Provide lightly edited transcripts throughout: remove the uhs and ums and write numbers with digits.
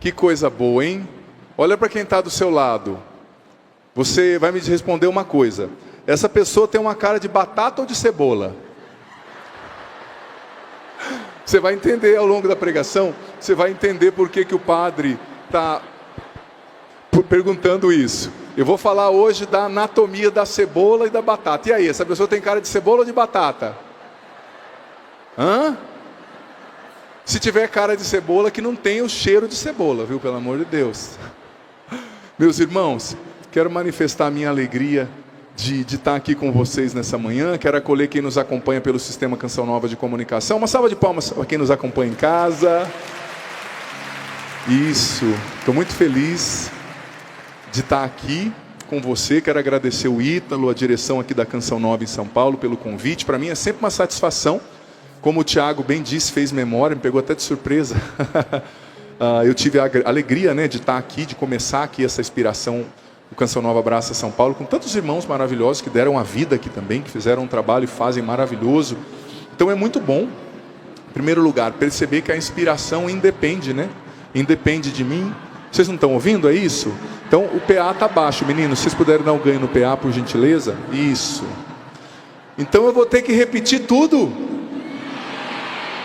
Que coisa boa, hein? Olha para quem está do seu lado. Você vai me responder uma coisa. Essa pessoa tem uma cara de batata ou de cebola? Você vai entender ao longo da pregação. Você vai entender por que o padre está perguntando isso. Eu vou falar hoje da anatomia da cebola e da batata. E aí, essa pessoa tem cara de cebola ou de batata? Hã? Se tiver cara de cebola, que não tenha o cheiro de cebola, viu? Pelo amor de Deus. Meus irmãos, quero manifestar a minha alegria de estar aqui com vocês nessa manhã. Quero acolher quem nos acompanha pelo Sistema Canção Nova de Comunicação. Uma salva de palmas para quem nos acompanha em casa. Isso. Estou muito feliz de estar aqui com você. Quero agradecer o Ítalo, a direção aqui da Canção Nova em São Paulo, pelo convite. Para mim é sempre uma satisfação. Como o Tiago bem disse, fez memória, me pegou até de surpresa. Eu tive a alegria, né, de estar aqui, de começar aqui essa inspiração do Canção Nova Abraça São Paulo, com tantos irmãos maravilhosos que deram a vida aqui também, que fizeram um trabalho e fazem maravilhoso. Então é muito bom, em primeiro lugar, perceber que a inspiração independe, né? Independe de mim. Vocês não estão ouvindo, é isso? Então o PA está baixo, meninos, vocês puderem dar um ganho no PA, por gentileza? Isso. Então eu vou ter que repetir tudo.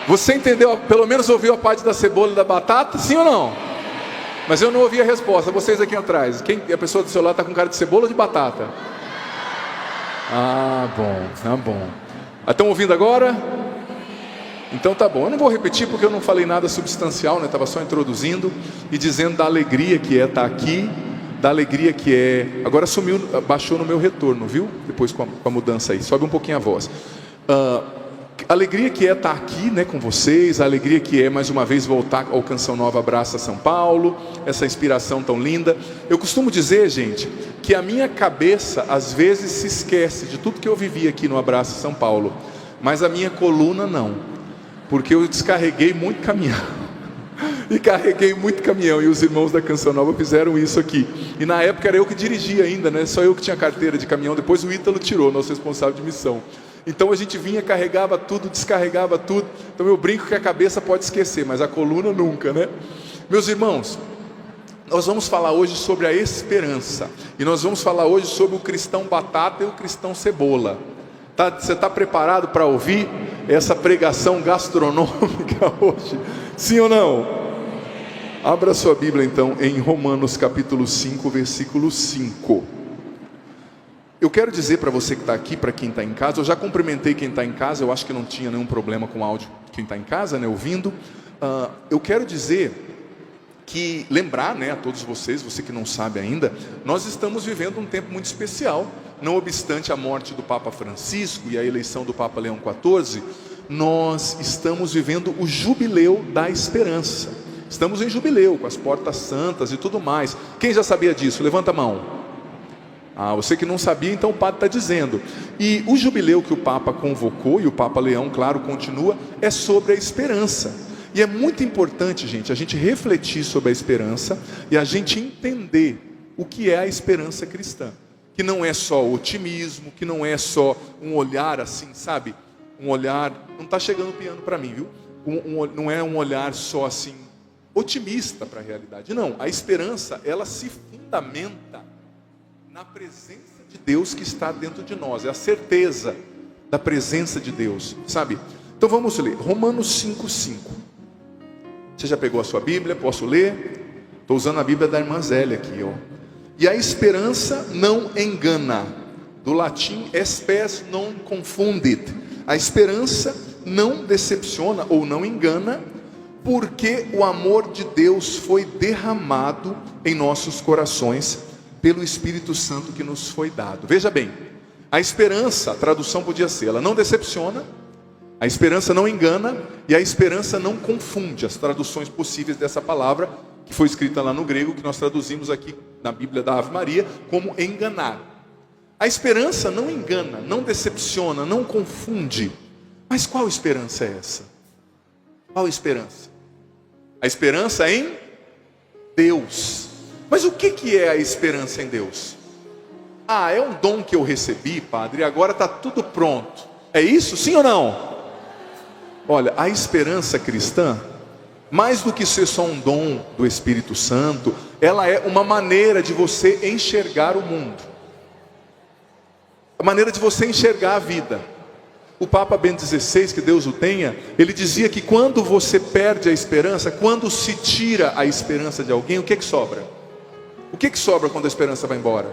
Você entendeu, pelo menos ouviu a parte da cebola e da batata? Sim ou não? Mas eu não ouvi a resposta. Vocês aqui atrás, a pessoa do seu lado está com cara de cebola ou de batata? Ah, bom, tá bom. Estão ouvindo agora? Então tá bom. Eu não vou repetir porque eu não falei nada substancial, né? Estava só introduzindo e dizendo da alegria que é estar aqui, da alegria que é... Agora sumiu, baixou no meu retorno, viu? Depois com a mudança aí, sobe um pouquinho a voz. A alegria que é estar aqui, né, com vocês, a alegria que é mais uma vez voltar ao Canção Nova Abraça São Paulo, essa inspiração tão linda. Eu costumo dizer, gente, que a minha cabeça às vezes se esquece de tudo que eu vivi aqui no Abraça São Paulo, mas a minha coluna não, porque eu descarreguei muito caminhão. E carreguei muito caminhão, e os irmãos da Canção Nova fizeram isso aqui. E na época era eu que dirigia ainda, né? Só eu que tinha carteira de caminhão, depois o Ítalo tirou, nosso responsável de missão. Então a gente vinha, carregava tudo, descarregava tudo. Então eu brinco que a cabeça pode esquecer, mas a coluna nunca, né? Meus irmãos, nós vamos falar hoje sobre a esperança. E nós vamos falar hoje sobre o cristão batata e o cristão cebola. Você está preparado para ouvir essa pregação gastronômica hoje? Sim ou não? Abra sua Bíblia então em Romanos capítulo 5, versículo 5. Eu quero dizer para você que está aqui, para quem está em casa, eu já cumprimentei quem está em casa, eu acho que não tinha nenhum problema com o áudio, quem está em casa, né, ouvindo. Eu quero dizer que, lembrar, né, a todos vocês, você que não sabe ainda, nós estamos vivendo um tempo muito especial. Não obstante a morte do Papa Francisco e a eleição do Papa Leão XIV, nós estamos vivendo o jubileu da esperança. Estamos em jubileu, com as portas santas e tudo mais. Quem já sabia disso? Levanta a mão. Você que não sabia, então o padre está dizendo. E o jubileu que o Papa convocou, e o Papa Leão, claro, continua, é sobre a esperança. E é muito importante, gente, a gente refletir sobre a esperança e a gente entender o que é a esperança cristã. Que não é só otimismo, que não é só um olhar assim, sabe? Um olhar, não está chegando o piano para mim, viu? Não é um olhar só assim, otimista para a realidade. Não, a esperança, ela se fundamenta na presença de Deus que está dentro de nós. É a certeza da presença de Deus, sabe? Então vamos ler, Romanos 5,5. Você já pegou a sua Bíblia? Posso ler? Estou usando a Bíblia da irmã Zélia aqui, ó. E a esperança não engana. Do latim, spes non confundit. A esperança não decepciona ou não engana, porque o amor de Deus foi derramado em nossos corações pelo Espírito Santo que nos foi dado. Veja bem, a esperança, a tradução podia ser, ela não decepciona, a esperança não engana e a esperança não confunde. As traduções possíveis dessa palavra, que foi escrita lá no grego, que nós traduzimos aqui na Bíblia da Ave Maria, como enganar. A esperança não engana, não decepciona, não confunde. Mas qual esperança é essa? Qual esperança? A esperança em Deus. Mas o que é a esperança em Deus? É um dom que eu recebi, padre, e agora está tudo pronto. É isso, sim ou não? Olha, a esperança cristã mais do que ser só um dom do Espírito Santo, ela é uma maneira de você enxergar o mundo, a maneira de você enxergar a vida. O Papa Bento XVI, que Deus o tenha, ele dizia que quando você perde a esperança, quando se tira a esperança de alguém, o que sobra? O que sobra quando a esperança vai embora?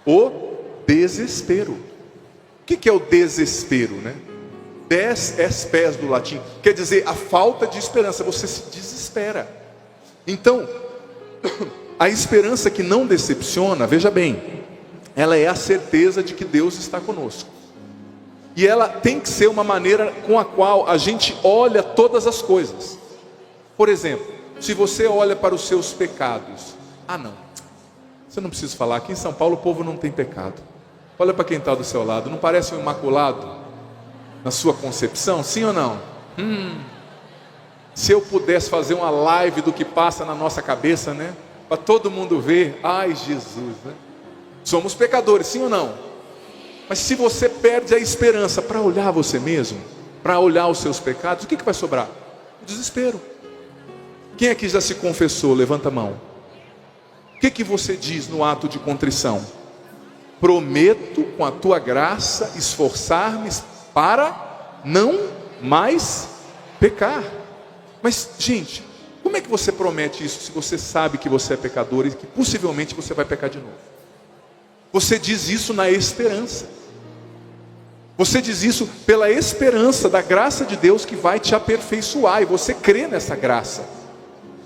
O desespero. O que é o desespero, né? Des espes do latim, quer dizer a falta de esperança, você se desespera. Então, a esperança que não decepciona, veja bem, ela é a certeza de que Deus está conosco. E ela tem que ser uma maneira com a qual a gente olha todas as coisas. Por exemplo, se você olha para os seus pecados, não, você não precisa falar, aqui em São Paulo o povo não tem pecado. Olha para quem está do seu lado, não parece um imaculado na sua concepção, sim ou não? Se eu pudesse fazer uma live do que passa na nossa cabeça, né? Para todo mundo ver, ai Jesus, né? Somos pecadores, sim ou não? Mas se você perde a esperança para olhar você mesmo, para olhar os seus pecados, o que vai sobrar? O desespero. Quem aqui já se confessou? Levanta a mão. O que você diz no ato de contrição? Prometo com a tua graça esforçar-me para não mais pecar. Mas gente, como é que você promete isso se você sabe que você é pecador e que possivelmente você vai pecar de novo? Você diz isso na esperança. Você diz isso pela esperança da graça de Deus que vai te aperfeiçoar. E você crê nessa graça.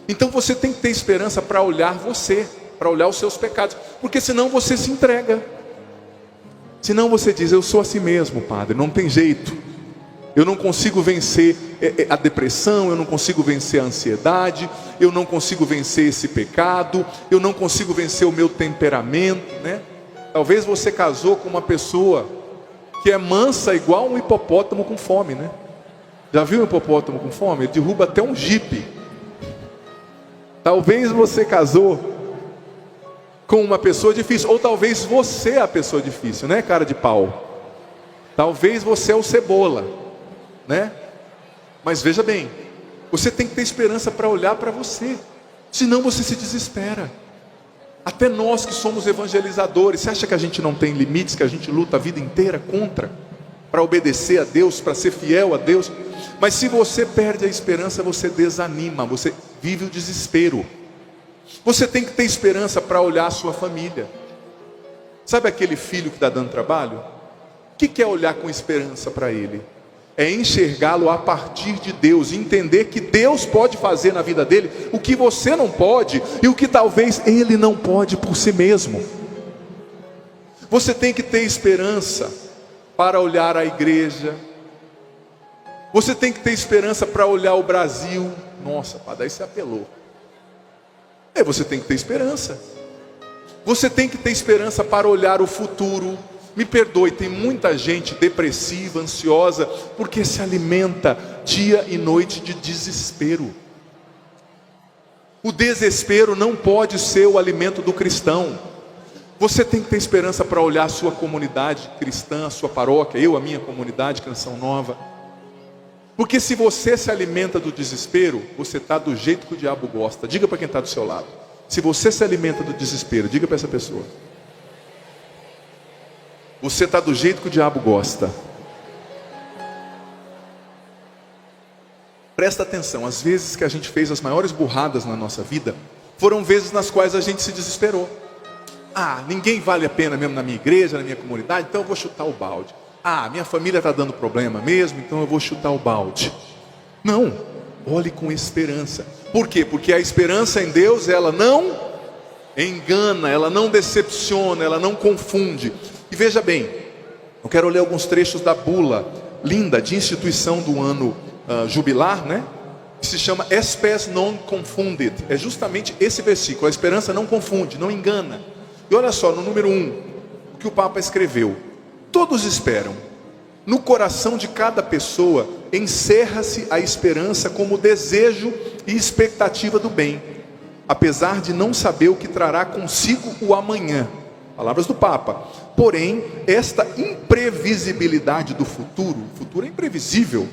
Então você tem que ter esperança para olhar você, para olhar os seus pecados. Porque senão você se entrega. Senão você diz, eu sou assim mesmo, Padre, não tem jeito. Eu não consigo vencer a depressão, eu não consigo vencer a ansiedade, eu não consigo vencer esse pecado, eu não consigo vencer o meu temperamento, né? Talvez você casou com uma pessoa que é mansa igual um hipopótamo com fome, né? Já viu um hipopótamo com fome? Ele derruba até um jipe. Talvez você casou com uma pessoa difícil, ou talvez você é a pessoa difícil, né, cara de pau? Talvez você é o cebola, né? Mas veja bem, você tem que ter esperança para olhar para você, senão você se desespera. Até nós que somos evangelizadores, você acha que a gente não tem limites, que a gente luta a vida inteira contra, para obedecer a Deus, para ser fiel a Deus? Mas se você perde a esperança, você desanima, você vive o desespero. Você tem que ter esperança para olhar a sua família. Sabe aquele filho que está dando trabalho? O que é olhar com esperança para ele? É enxergá-lo a partir de Deus, entender que Deus pode fazer na vida dele o que você não pode e o que talvez ele não pode por si mesmo. Você tem que ter esperança para olhar a igreja. Você tem que ter esperança para olhar o Brasil. Nossa, Padre, aí você apelou. Você tem que ter esperança. Você tem que ter esperança para olhar o futuro. Me perdoe, tem muita gente depressiva, ansiosa, porque se alimenta dia e noite de desespero. O desespero não pode ser o alimento do cristão. Você tem que ter esperança para olhar a sua comunidade cristã, a sua paróquia, a minha comunidade, Canção Nova. Porque se você se alimenta do desespero, você está do jeito que o diabo gosta. Diga para quem está do seu lado. Se você se alimenta do desespero, diga para essa pessoa. Você está do jeito que o diabo gosta. Presta atenção, as vezes que a gente fez as maiores burradas na nossa vida, foram vezes nas quais a gente se desesperou. Ninguém vale a pena mesmo na minha igreja, na minha comunidade, então eu vou chutar o balde. Minha família está dando problema mesmo, então eu vou chutar o balde. Não, olhe com esperança. Por quê? Porque a esperança em Deus, ela não engana, ela não decepciona, ela não confunde. E veja bem, eu quero ler alguns trechos da bula linda de instituição do ano jubilar, né? Que se chama Spes non confundit. É justamente esse versículo, a esperança não confunde, não engana. E olha só, no número 1, o que o Papa escreveu: todos esperam. No coração de cada pessoa encerra-se a esperança como desejo e expectativa do bem, apesar de não saber o que trará consigo o amanhã. Palavras do Papa. Porém, esta imprevisibilidade do futuro, o futuro é imprevisível,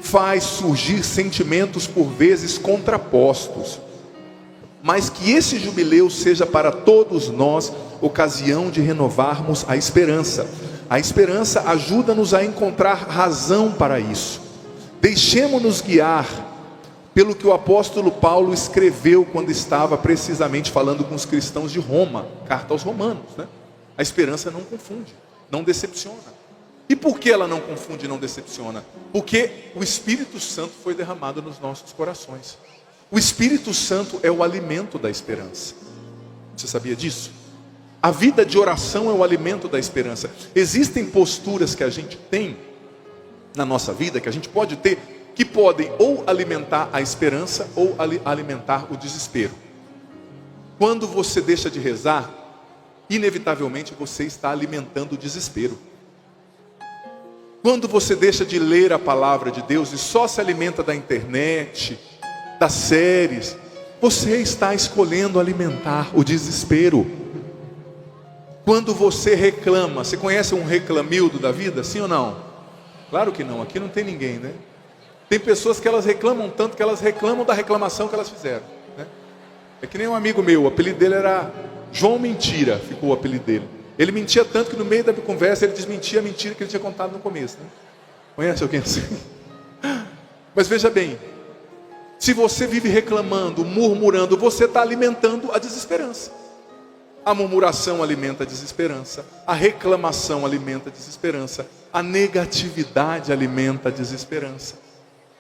faz surgir sentimentos por vezes contrapostos, mas que esse jubileu seja para todos nós ocasião de renovarmos a esperança. A esperança ajuda-nos a encontrar razão para isso. Deixemo-nos guiar pelo que o apóstolo Paulo escreveu quando estava precisamente falando com os cristãos de Roma, carta aos Romanos, né? A esperança não confunde, não decepciona. E por que ela não confunde e não decepciona? Porque o Espírito Santo foi derramado nos nossos corações. O Espírito Santo é o alimento da esperança. Você sabia disso? A vida de oração é o alimento da esperança. Existem posturas que a gente tem na nossa vida, que a gente pode ter, que podem ou alimentar a esperança ou alimentar o desespero. Quando você deixa de rezar, inevitavelmente você está alimentando o desespero. Quando você deixa de ler a palavra de Deus e só se alimenta da internet, das séries, você está escolhendo alimentar o desespero. Quando você reclama, você conhece um reclamildo da vida, sim ou não? Claro que não, aqui não tem ninguém, né? Tem pessoas que elas reclamam tanto que elas reclamam da reclamação que elas fizeram, né? É que nem um amigo meu, o apelido dele era João Mentira, ficou o apelido dele. Ele mentia tanto que no meio da conversa ele desmentia a mentira que ele tinha contado no começo, né? Conhece alguém assim? Mas veja bem, se você vive reclamando, murmurando, você está alimentando a desesperança. A murmuração alimenta a desesperança, a reclamação alimenta a desesperança, a negatividade alimenta a desesperança.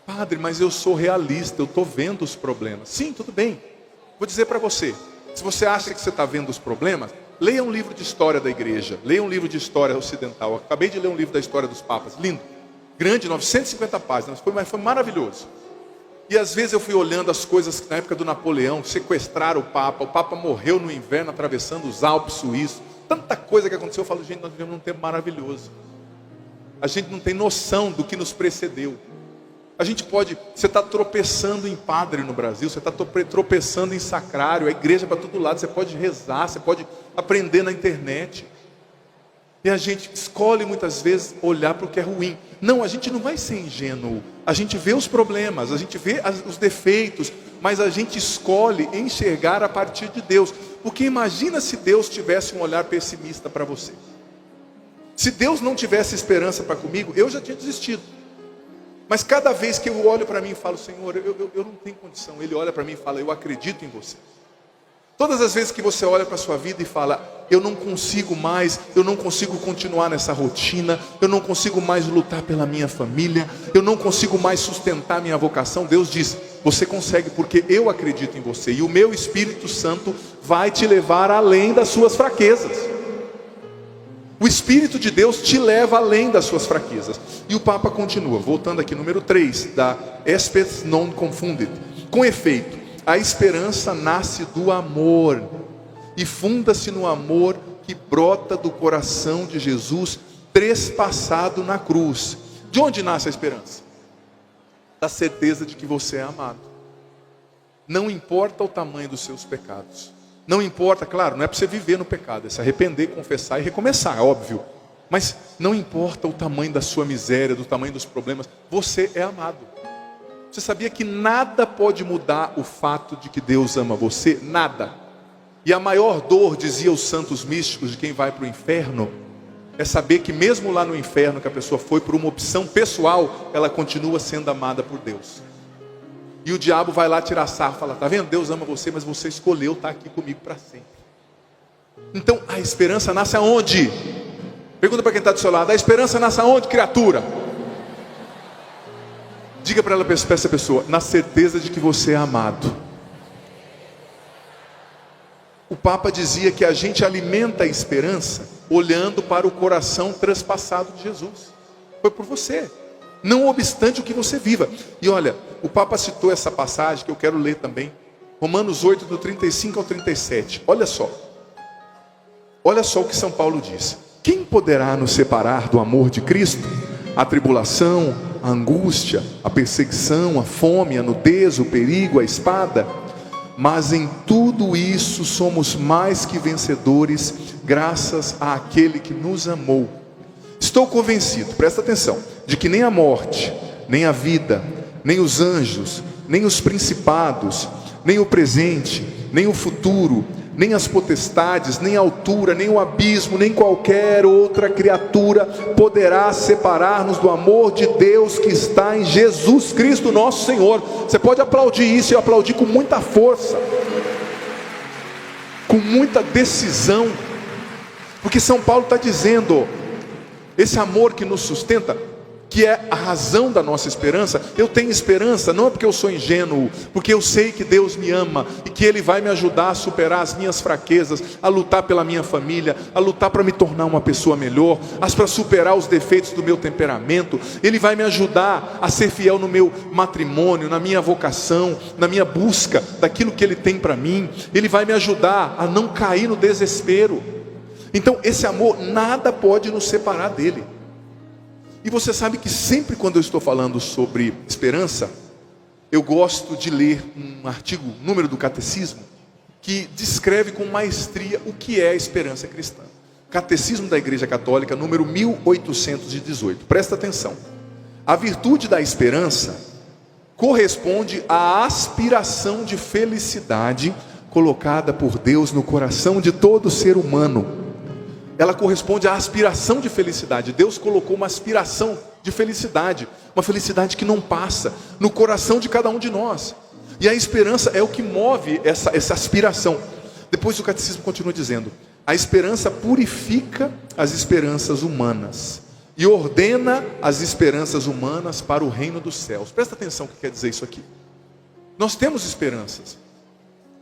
Padre, mas eu sou realista, eu estou vendo os problemas. Sim, tudo bem. Vou dizer para você, se você acha que você está vendo os problemas, leia um livro de história da igreja, leia um livro de história ocidental. Eu acabei de ler um livro da história dos papas, lindo, grande, 950 páginas, mas foi maravilhoso. E às vezes eu fui olhando as coisas que na época do Napoleão, sequestraram o Papa morreu no inverno atravessando os Alpes suíços, tanta coisa que aconteceu. Eu falo, gente, nós vivemos num tempo maravilhoso. A gente não tem noção do que nos precedeu. Você está tropeçando em padre no Brasil, você está tropeçando em sacrário, a igreja para todo lado, você pode rezar, você pode aprender na internet. E a gente escolhe muitas vezes olhar para o que é ruim. Não, a gente não vai ser ingênuo. A gente vê os problemas, a gente vê os defeitos, mas a gente escolhe enxergar a partir de Deus. Porque imagina se Deus tivesse um olhar pessimista para você. Se Deus não tivesse esperança para comigo, eu já tinha desistido. Mas cada vez que eu olho para mim e falo, Senhor, eu não tenho condição. Ele olha para mim e fala, eu acredito em você. Todas as vezes que você olha para a sua vida e fala, eu não consigo mais, eu não consigo continuar nessa rotina, eu não consigo mais lutar pela minha família, eu não consigo mais sustentar minha vocação, Deus diz, você consegue porque eu acredito em você. E o meu Espírito Santo vai te levar além das suas fraquezas. O Espírito de Deus te leva além das suas fraquezas. E o Papa continua, voltando aqui, número 3, da Espes non confundit. Com efeito, a esperança nasce do amor e funda-se no amor que brota do coração de Jesus trespassado na cruz. De onde nasce a esperança? Da certeza de que você é amado. Não importa o tamanho dos seus pecados. Não importa, claro, não é para você viver no pecado, é se arrepender, confessar e recomeçar, é óbvio. Mas não importa o tamanho da sua miséria, do tamanho dos problemas, você é amado. Você sabia que nada pode mudar o fato de que Deus ama você? Nada. E a maior dor, dizia os santos místicos, de quem vai para o inferno, é saber que mesmo lá no inferno, que a pessoa foi por uma opção pessoal, ela continua sendo amada por Deus. E o diabo vai lá tirar sarro, fala, tá vendo? Deus ama você, mas você escolheu estar aqui comigo para sempre. Então, a esperança nasce aonde? Pergunta para quem está do seu lado, a esperança nasce aonde, criatura? Diga para essa pessoa, na certeza de que você é amado. O Papa dizia que a gente alimenta a esperança olhando para o coração transpassado de Jesus. Foi por você, não obstante o que você viva. E olha, o Papa citou essa passagem que eu quero ler também, Romanos 8, do 35 ao 37. Olha só o que São Paulo diz. Quem poderá nos separar do amor de Cristo? A tribulação, a angústia, a perseguição, a fome, a nudez, o perigo, a espada. Mas em tudo isso somos mais que vencedores, graças àquele que nos amou. Estou convencido, presta atenção, de que nem a morte, nem a vida, nem os anjos, nem os principados, nem o presente, nem o futuro, nem as potestades, nem a altura, nem o abismo, nem qualquer outra criatura poderá separar-nos do amor de Deus que está em Jesus Cristo nosso Senhor. Você pode aplaudir isso, e eu aplaudi com muita força, com muita decisão, porque São Paulo está dizendo, esse amor que nos sustenta, que é a razão da nossa esperança. Eu tenho esperança, não é porque eu sou ingênuo, porque eu sei que Deus me ama, e que Ele vai me ajudar a superar as minhas fraquezas, a lutar pela minha família, a lutar para me tornar uma pessoa melhor, para superar os defeitos do meu temperamento. Ele vai me ajudar a ser fiel no meu matrimônio, na minha vocação, na minha busca daquilo que Ele tem para mim. Ele vai me ajudar a não cair no desespero. Então esse amor, nada pode nos separar dele. E você sabe que sempre quando eu estou falando sobre esperança, eu gosto de ler um artigo, um número do Catecismo, que descreve com maestria o que é a esperança cristã. Catecismo da Igreja Católica, número 1818. Presta atenção. A virtude da esperança corresponde à aspiração de felicidade colocada por Deus no coração de todo ser humano. Ela corresponde à aspiração de felicidade. Deus colocou uma aspiração de felicidade, uma felicidade que não passa, no coração de cada um de nós. E a esperança é o que move essa aspiração. Depois o Catecismo continua dizendo: a esperança purifica as esperanças humanas e ordena as esperanças humanas para o reino dos céus. Presta atenção o que quer dizer isso aqui. Nós temos esperanças.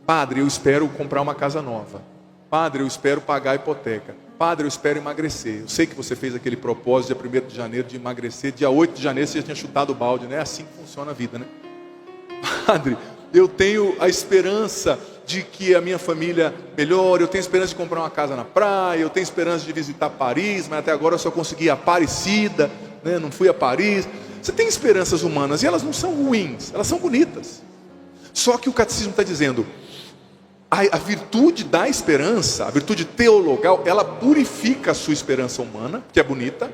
Padre, eu espero comprar uma casa nova. Padre, eu espero pagar a hipoteca. Padre, eu espero emagrecer. Eu sei que você fez aquele propósito dia 1º de janeiro de emagrecer. Dia 8 de janeiro você já tinha chutado o balde, né? É assim que funciona a vida, né? Padre, eu tenho a esperança de que a minha família melhore. Eu tenho esperança de comprar uma casa na praia. Eu tenho esperança de visitar Paris, mas até agora eu só consegui ir a Aparecida, né? Não fui a Paris. Você tem esperanças humanas e elas não são ruins, elas são bonitas. Só que o Catecismo está dizendo, a virtude da esperança, a virtude teologal, ela purifica a sua esperança humana, que é bonita,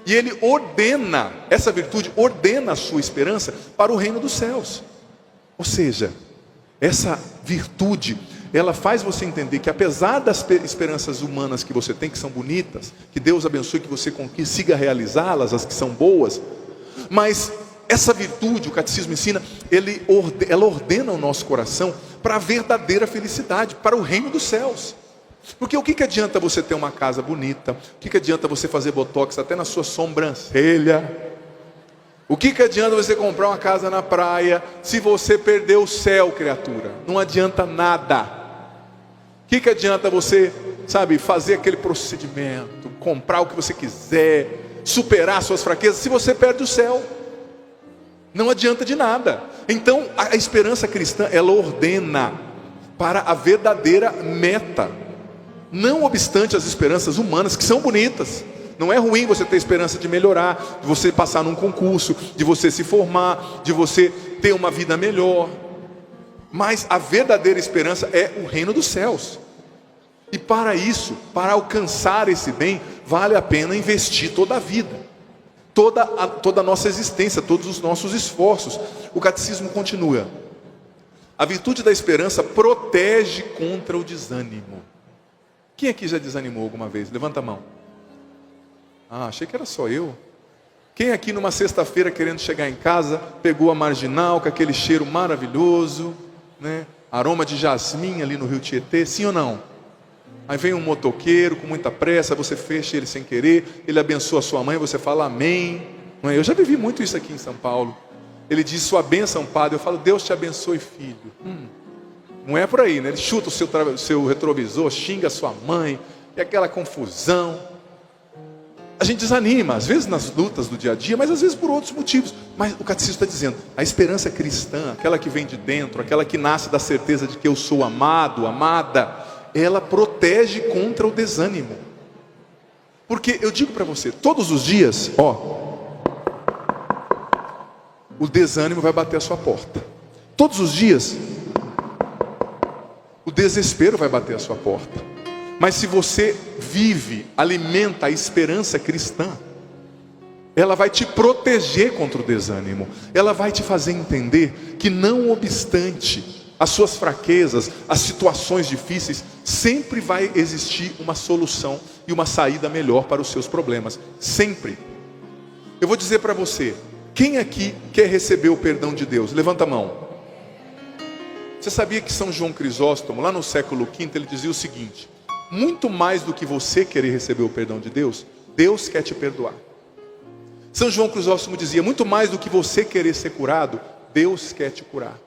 e ele ordena, essa virtude ordena a sua esperança para o reino dos céus. Ou seja, essa virtude, ela faz você entender que apesar das esperanças humanas que você tem, que são bonitas, que Deus abençoe, que você consiga realizá-las, as que são boas, mas essa virtude, o Catecismo ensina, ela ordena o nosso coração para a verdadeira felicidade, para o reino dos céus. Porque o que adianta você ter uma casa bonita? O que adianta você fazer botox até na sua sobrancelha? O que adianta você comprar uma casa na praia se você perder o céu, criatura? Não adianta nada. O que adianta você, fazer aquele procedimento, comprar o que você quiser, superar suas fraquezas, se você perde o céu? Não adianta de nada. Então a esperança cristã, ela ordena para a verdadeira meta, não obstante as esperanças humanas, que são bonitas. Não é ruim você ter esperança de melhorar, de você passar num concurso, de você se formar, de você ter uma vida melhor. Mas a verdadeira esperança é o reino dos céus. E para isso, para alcançar esse bem, vale a pena investir toda a vida, toda a nossa existência, todos os nossos esforços. O Catecismo continua: a virtude da esperança protege contra o desânimo. Quem aqui já desanimou alguma vez? Levanta a mão. Achei que era só eu. Quem aqui numa sexta-feira querendo chegar em casa, pegou a Marginal com aquele cheiro maravilhoso, né? Aroma de jasmim ali no Rio Tietê, sim ou não? Aí vem um motoqueiro com muita pressa, você fecha ele sem querer, ele abençoa a sua mãe, você fala amém. Não é? Eu já vivi muito isso aqui em São Paulo. Ele diz sua bênção, padre. Eu falo, Deus te abençoe, filho. Não é por aí, né? Ele chuta o seu retrovisor, xinga a sua mãe, e aquela confusão. A gente desanima, às vezes nas lutas do dia a dia, mas às vezes por outros motivos. Mas o Catecismo está dizendo, a esperança cristã, aquela que vem de dentro, aquela que nasce da certeza de que eu sou amado, amada, ela protege contra o desânimo. Porque eu digo para você, todos os dias, o desânimo vai bater a sua porta. Todos os dias, o desespero vai bater a sua porta. Mas se você vive, alimenta a esperança cristã, ela vai te proteger contra o desânimo, ela vai te fazer entender que não obstante as suas fraquezas, as situações difíceis, sempre vai existir uma solução e uma saída melhor para os seus problemas, sempre. Eu vou dizer para você, quem aqui quer receber o perdão de Deus? Levanta a mão. Você sabia que São João Crisóstomo, lá no século V, ele dizia o seguinte: muito mais do que você querer receber o perdão de Deus, Deus quer te perdoar. São João Crisóstomo dizia, muito mais do que você querer ser curado, Deus quer te curar.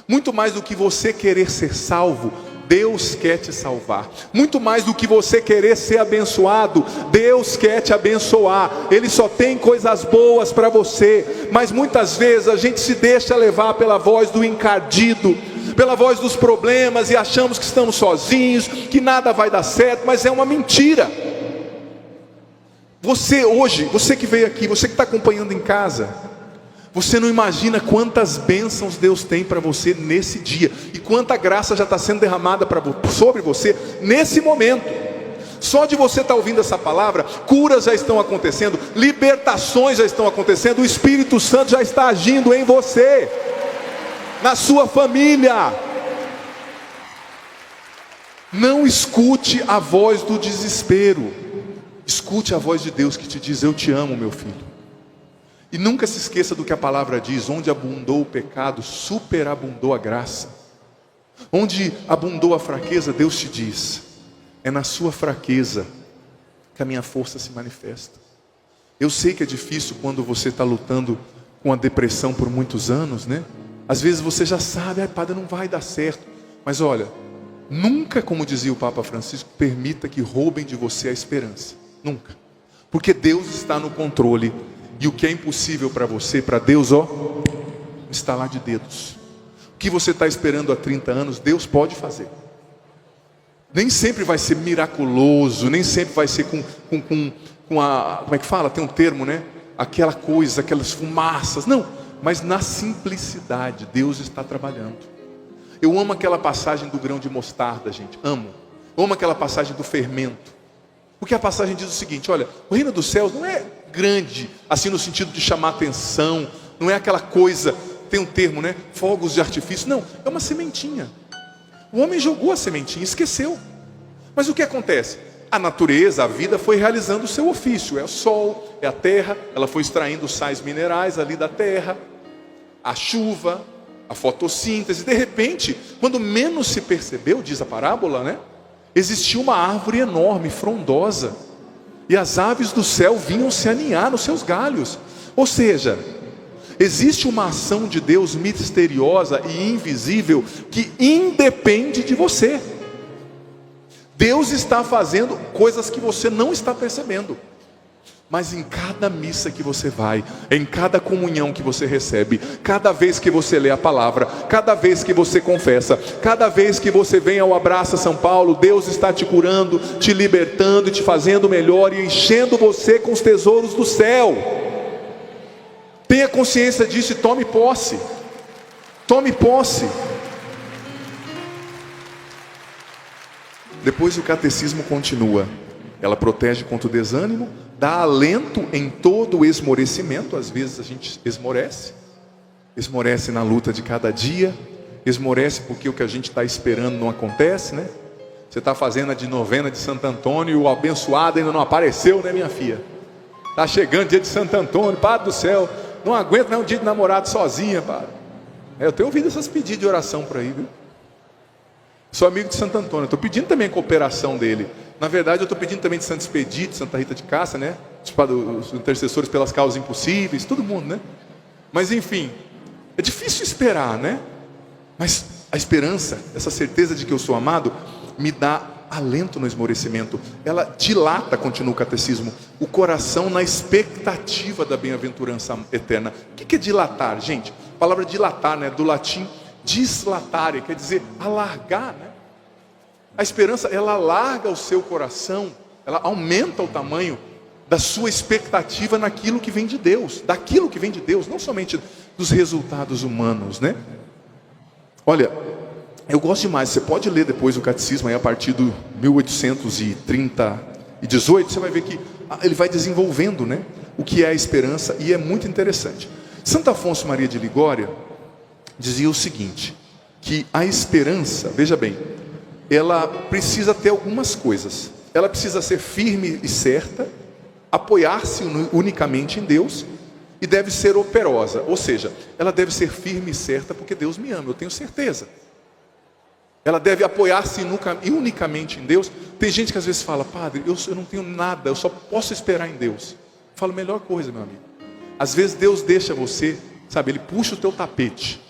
Muito mais do que você querer ser salvo, Deus quer te salvar. Muito mais do que você querer ser abençoado, Deus quer te abençoar. Ele só tem coisas boas para você. Mas muitas vezes a gente se deixa levar pela voz do encardido, pela voz dos problemas, e achamos que estamos sozinhos, que nada vai dar certo, mas é uma mentira. Você hoje, você que veio aqui, você que está acompanhando em casa, você não imagina quantas bênçãos Deus tem para você nesse dia, e quanta graça já está sendo derramada sobre você nesse momento. Só de você estar ouvindo essa palavra, curas já estão acontecendo, libertações já estão acontecendo, o Espírito Santo já está agindo em você, na sua família. Não escute a voz do desespero, escute a voz de Deus que te diz: eu te amo, meu filho. E nunca se esqueça do que a palavra diz: onde abundou o pecado, superabundou a graça. Onde abundou a fraqueza, Deus te diz: é na sua fraqueza que a minha força se manifesta. Eu sei que é difícil quando você está lutando com a depressão por muitos anos, né? Às vezes você já sabe, padre, não vai dar certo. Mas olha, nunca, como dizia o Papa Francisco, permita que roubem de você a esperança. Nunca. Porque Deus está no controle. E o que é impossível para você, para Deus, está lá de dedos. O que você está esperando há 30 anos, Deus pode fazer. Nem sempre vai ser miraculoso, nem sempre vai ser com a... Como é que fala? Tem um termo, né? Aquela coisa, aquelas fumaças. Não, mas na simplicidade, Deus está trabalhando. Eu amo aquela passagem do grão de mostarda, gente. Amo. Eu amo aquela passagem do fermento. Porque a passagem diz o seguinte: olha, o reino dos céus não é grande, assim no sentido de chamar atenção, não é aquela coisa, tem um termo, né? Fogos de artifício. Não, é uma sementinha. O homem jogou a sementinha, esqueceu. Mas o que acontece? A natureza, a vida foi realizando o seu ofício. É o sol, é a terra, ela foi extraindo os sais minerais ali da terra, a chuva, a fotossíntese. De repente, quando menos se percebeu, diz a parábola, né? Existia uma árvore enorme, frondosa, e as aves do céu vinham se aninhar nos seus galhos. Ou seja, existe uma ação de Deus misteriosa e invisível que independe de você. Deus está fazendo coisas que você não está percebendo. Mas em cada missa que você vai, em cada comunhão que você recebe, cada vez que você lê a palavra, cada vez que você confessa, cada vez que você vem ao Abraça São Paulo, Deus está te curando, te libertando e te fazendo melhor e enchendo você com os tesouros do céu. Tenha consciência disso e tome posse. Tome posse. Depois o catecismo continua. Ela protege contra o desânimo, dá alento em todo o esmorecimento. Às vezes a gente esmorece na luta de cada dia, esmorece porque o que a gente está esperando não acontece, né? Você está fazendo a de novena de Santo Antônio e o abençoado ainda não apareceu, né, minha filha? Está chegando dia de Santo Antônio, Padre do céu, não aguento nem um dia de namorado sozinha, Padre. Eu tenho ouvido essas pedidos de oração por aí, viu? Sou amigo de Santo Antônio, estou pedindo também a cooperação dele. Na verdade, eu estou pedindo também de Santo Expedito, Santa Rita de Cássia, né? Os intercessores pelas causas impossíveis, todo mundo, né? Mas enfim, é difícil esperar, né? Mas a esperança, essa certeza de que eu sou amado, me dá alento no esmorecimento. Ela dilata, continua o catecismo, o coração na expectativa da bem-aventurança eterna. O que é dilatar, gente? A palavra dilatar, né? Do latim dislatare, quer dizer alargar, né? A esperança, ela alarga o seu coração, ela aumenta o tamanho da sua expectativa naquilo que vem de Deus, daquilo que vem de Deus, não somente dos resultados humanos, né? Olha, eu gosto demais, você pode ler depois o catecismo aí a partir do 1818, você vai ver que ele vai desenvolvendo, né? o que é a esperança, e é muito interessante. Santo Afonso Maria de Ligória dizia o seguinte, que a esperança, veja bem, ela precisa ter algumas coisas. Ela precisa ser firme e certa, apoiar-se unicamente em Deus, e deve ser operosa, ou seja, ela deve ser firme e certa porque Deus me ama, eu tenho certeza. Ela deve apoiar-se unicamente em Deus. Tem gente que às vezes fala, padre, eu não tenho nada, eu só posso esperar em Deus. Eu falo, melhor coisa, meu amigo. Às vezes Deus deixa você, sabe, Ele puxa o teu tapete.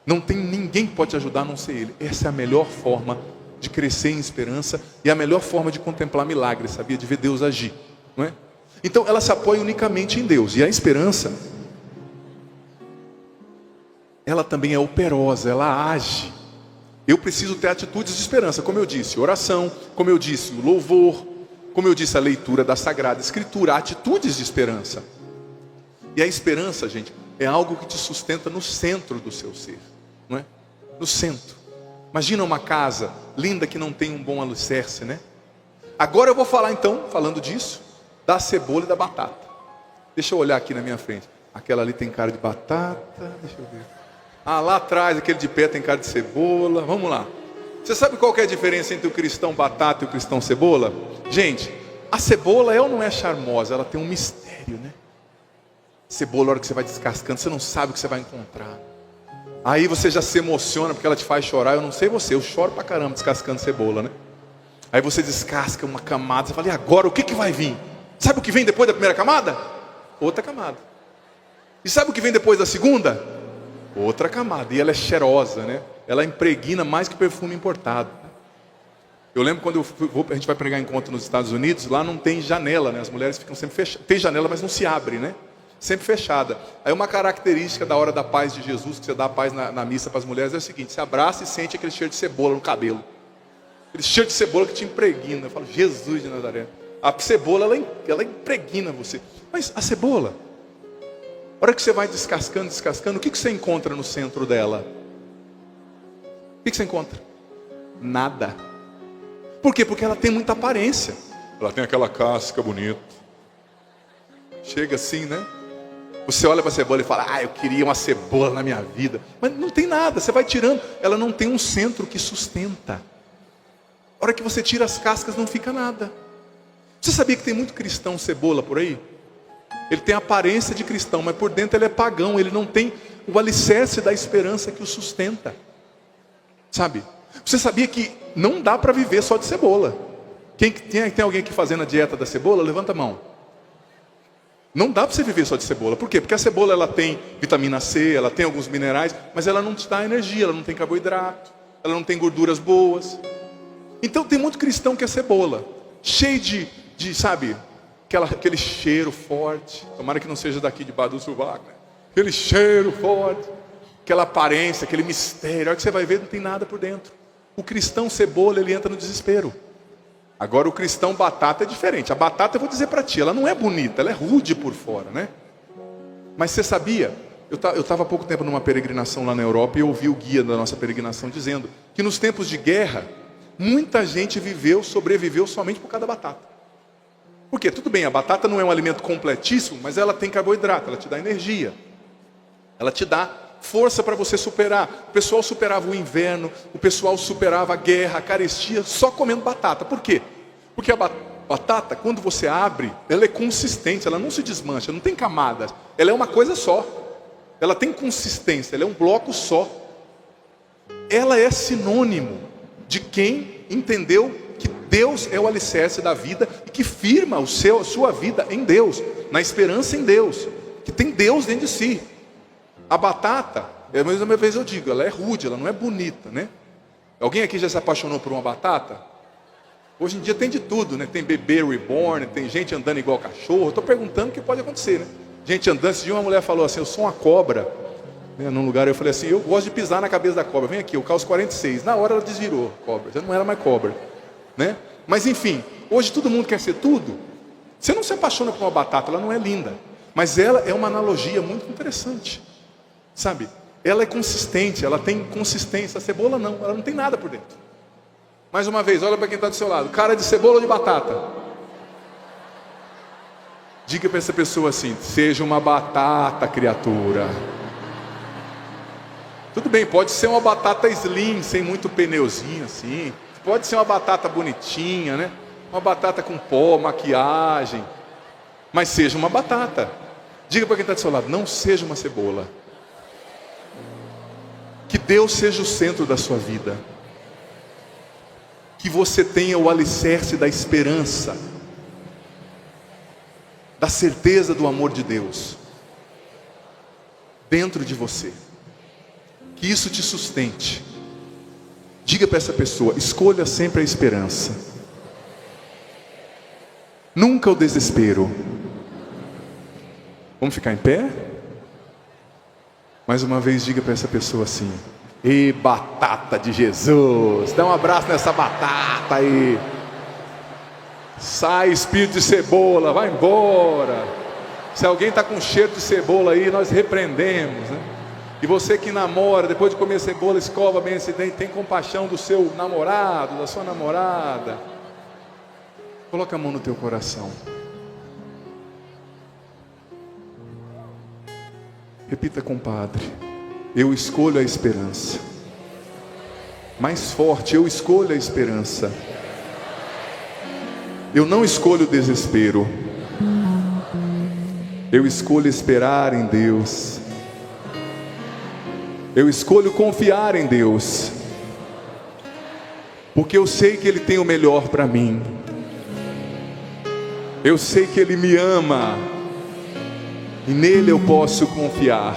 Não tem ninguém que pode te ajudar a não ser Ele. Essa é a melhor forma de crescer em esperança e a melhor forma de contemplar milagres, sabia? De ver Deus agir, não é? Então ela se apoia unicamente em Deus. E a esperança, ela também é operosa, ela age. Eu preciso ter atitudes de esperança, como eu disse, oração, como eu disse, o louvor, como eu disse, a leitura da Sagrada Escritura, atitudes de esperança. E a esperança, gente, é algo que te sustenta no centro do seu ser, não é? No centro. Imagina uma casa linda que não tem um bom alicerce, né? Agora eu vou falar então, falando disso, da cebola e da batata. Deixa eu olhar aqui na minha frente. Aquela ali tem cara de batata, deixa eu ver. Ah, lá atrás, aquele de pé tem cara de cebola. Vamos lá. Você sabe qual que é a diferença entre o cristão batata e o cristão cebola? Gente, a cebola é ou não é charmosa? Ela tem um mistério, né? Cebola, na hora que você vai descascando, você não sabe o que você vai encontrar. Aí você já se emociona porque ela te faz chorar. Eu não sei você, eu choro pra caramba descascando cebola, né? Aí você descasca uma camada, você fala, e agora o que vai vir? Sabe o que vem depois da primeira camada? Outra camada. E sabe o que vem depois da segunda? Outra camada. E ela é cheirosa, né? Ela impregna mais que perfume importado. Eu lembro quando a gente vai pregar encontro nos Estados Unidos, lá não tem janela, né? As mulheres ficam sempre fechadas. Tem janela, mas não se abre, né? Sempre fechada. Aí uma característica da hora da paz de Jesus, que você dá a paz na missa para as mulheres, é o seguinte: você abraça e sente aquele cheiro de cebola no cabelo. Aquele cheiro de cebola que te impregna. Eu falo, Jesus de Nazaré. A cebola, ela impregna você. Mas a cebola, a hora que você vai descascando, o que você encontra no centro dela? O que você encontra? Nada. Por quê? Porque ela tem muita aparência. Ela tem aquela casca bonita. Chega assim, né? Você olha para a cebola e fala, eu queria uma cebola na minha vida. Mas não tem nada, você vai tirando. Ela não tem um centro que sustenta. A hora que você tira as cascas, não fica nada. Você sabia que tem muito cristão cebola por aí? Ele tem a aparência de cristão, mas por dentro ele é pagão. Ele não tem o alicerce da esperança que o sustenta. Sabe? Você sabia que não dá para viver só de cebola? Tem alguém aqui fazendo a dieta da cebola? Levanta a mão. Não dá para você viver só de cebola. Por quê? Porque a cebola ela tem vitamina C, ela tem alguns minerais, mas ela não te dá energia, ela não tem carboidrato, ela não tem gorduras boas. Então tem muito cristão que é cebola, cheio de sabe, aquele cheiro forte. Tomara que não seja daqui de Badu Sovaco, né? Aquele cheiro forte, aquela aparência, aquele mistério. A hora que você vai ver, não tem nada por dentro. O cristão cebola, ele entra no desespero. Agora o cristão batata é diferente. A batata, eu vou dizer para ti, ela não é bonita, ela é rude por fora, né? Mas você sabia? Eu estava há pouco tempo numa peregrinação lá na Europa e eu ouvi o guia da nossa peregrinação dizendo que nos tempos de guerra, muita gente sobreviveu somente por causa da batata. Por quê? Tudo bem, a batata não é um alimento completíssimo, mas ela tem carboidrato, ela te dá energia. Ela te dá força para você superar. O pessoal superava o inverno, o pessoal superava a guerra, a carestia, só comendo batata. Por quê? Porque a batata, quando você abre, ela é consistente, ela não se desmancha, não tem camadas. Ela é uma coisa só. Ela tem consistência, ela é um bloco só. Ela é sinônimo de quem entendeu que Deus é o alicerce da vida e que firma a sua vida em Deus, na esperança em Deus, que tem Deus dentro de si. A batata, a mesma vez eu digo, ela é rude, ela não é bonita, né? Alguém aqui já se apaixonou por uma batata? Hoje em dia tem de tudo, né? Tem bebê reborn, tem gente andando igual cachorro. Estou perguntando o que pode acontecer, né? Gente andando, esse dia uma mulher falou assim, eu sou uma cobra, né? Num lugar eu falei assim, eu gosto de pisar na cabeça da cobra, vem aqui, eu calço 46. Na hora ela desvirou, cobra, já não era mais cobra, né? Mas enfim, hoje todo mundo quer ser tudo. Você não se apaixona por uma batata, ela não é linda, mas ela é uma analogia muito interessante. Sabe, ela é consistente, ela tem consistência. A cebola não, ela não tem nada por dentro. Mais uma vez, olha para quem está do seu lado. Cara de cebola ou de batata? Diga para essa pessoa assim: seja uma batata, criatura. Tudo bem, pode ser uma batata slim, sem muito pneuzinho assim. Pode ser uma batata bonitinha, né? Uma batata com pó, maquiagem. Mas seja uma batata. Diga para quem está do seu lado: não seja uma cebola. Que Deus seja o centro da sua vida. Que você tenha o alicerce da esperança, da certeza do amor de Deus dentro de você. Que isso te sustente. Diga para essa pessoa: escolha sempre a esperança, nunca o desespero. Vamos ficar em pé? Mais uma vez, diga para essa pessoa assim: e batata de Jesus, dá um abraço nessa batata aí. Sai espírito de cebola, vai embora. Se alguém está com cheiro de cebola aí, nós repreendemos, né? E você que namora, depois de comer cebola, escova bem esse dente, tem compaixão do seu namorado, da sua namorada. Coloca a mão no teu coração. Repita, compadre: eu escolho a esperança. Mais forte: eu escolho a esperança. Eu não escolho o desespero. Eu escolho esperar em Deus. Eu escolho confiar em Deus, porque eu sei que Ele tem o melhor para mim. Eu sei que Ele me ama, e nele eu posso confiar.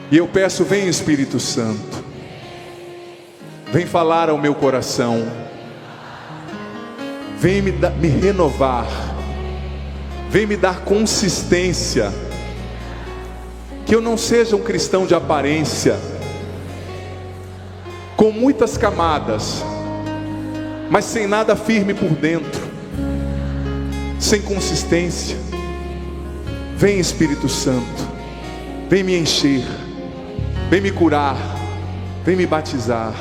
E eu peço: vem Espírito Santo, vem falar ao meu coração, vem me renovar, vem me dar consistência. Que eu não seja um cristão de aparência, com muitas camadas, mas sem nada firme por dentro, sem consistência. Vem Espírito Santo, vem me encher, vem me curar, vem me batizar.